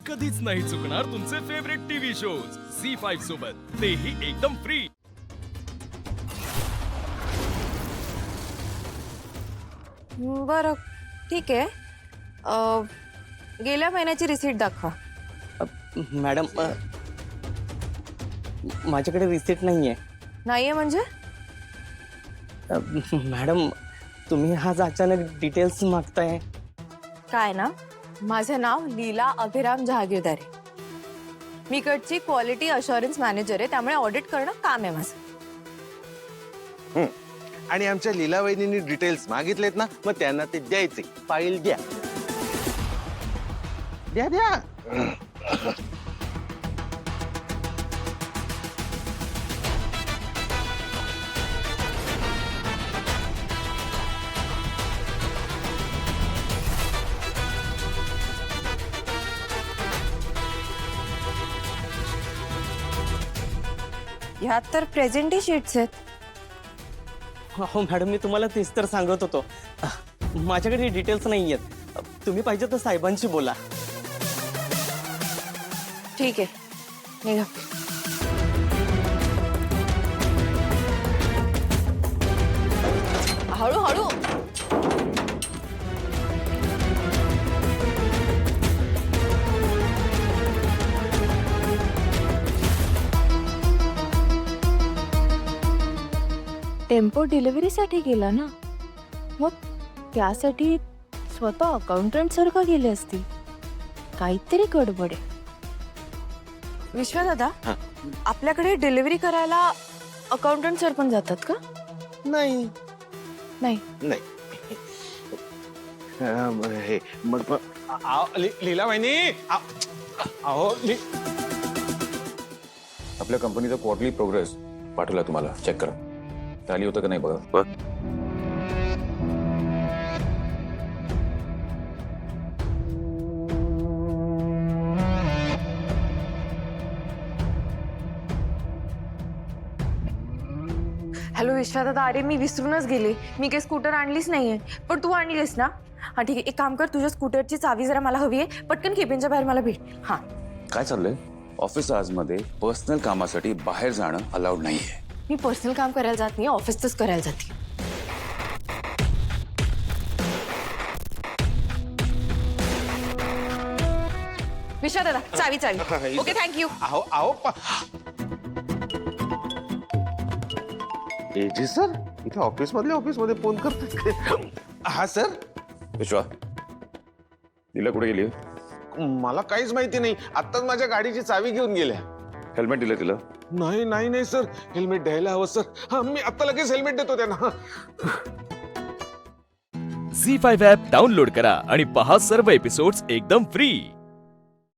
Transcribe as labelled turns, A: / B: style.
A: कधीच नाही चुकणार तुमचे फेवरेट टीव्ही शोज झी5 सोबत, तेही एकदम फ्री।
B: बरं ठीक आहे, गेल्या महिन्याची रिसीट दाखवा।
C: मॅडम माझ्याकडे रिसिट नाहीये।
B: नाहीये म्हणजे?
C: मॅडम तुम्ही आज अचानक डिटेल्स मागताय।
B: काय ना, माझे नाव लीला अभिराम जहागीरदारे, मी कडची क्वालिटी अश्योरन्स मॅनेजर आहे, त्यामुळे ऑडिट करणं काम आहे माझं।
D: आणि आमच्या लीला वहिनींनी डिटेल्स मागितलेत ना, मग त्यांना ते द्यायचे। फाईल द्या द्या द्या।
B: ह्यात तर प्रेझेंटी शीट्स आहेत।
C: हो मॅडम, मी तुम्हाला तेच तर सांगत होतो, माझ्याकडे डिटेल्स नाही आहेत। तुम्ही पाहिजे तर साहेबांशी बोला।
B: ठीक आहे, निघा। हळूहळू। टेम्पो डिलिव्हरीसाठी गेला ना, मग त्यासाठी स्वतः अकाउंटंट सारखं गेले असतील, काहीतरी गडबड आहे। विश्वदादा, आपल्याकडे डिलिव्हरी करायला अकाउंटंट सर पण जातात का?
D: नाही
B: नाही
D: नाही। हे मग लीला वहिनी, अहो
E: आपल्या कंपनीचा क्वार्टरली प्रोग्रेस पाठवला तुम्हाला, चेक करा। टॅली होतं का नाही बघा।
B: हॅलो विश्वदादा, अरे मी विसरूनच गेले, मी काही स्कूटर आणलीच नाहीये, पण तू आणलीस ना? हा ठीक आहे, एक काम कर, तुझ्या स्कूटरची चावी जरा मला हवी आहे, पटकन केबिनच्या बाहेर मला भेट। हा
E: काय चाललंय? ऑफिस आवर्स मध्ये पर्सनल कामासाठी बाहेर जाणं अलाउड नाहीये।
B: मी पर्सनल काम करायला जात नाही, ऑफिसच करायला जाते। विश्वदादा, चावी चावी। Okay, thank you.
D: अहो अहो जी सर, इथे ऑफिस मध्ये फोन करतात। हा सर।
E: विश्वा, तिला कुठे गेली?
D: मला काहीच माहिती नाही, आत्ताच माझ्या गाडीची चावी घेऊन गेल्या।
E: हेल्मेट दिलं तिला?
D: नाही नाही नाही सर, हेल्मेट द्यायला हवं सर। हा, मी आता लगेच हेल्मेट देतो त्यांना।
A: झी5 ॲप डाउनलोड करा आणि पहा सर्व एपिसोड्स एकदम फ्री।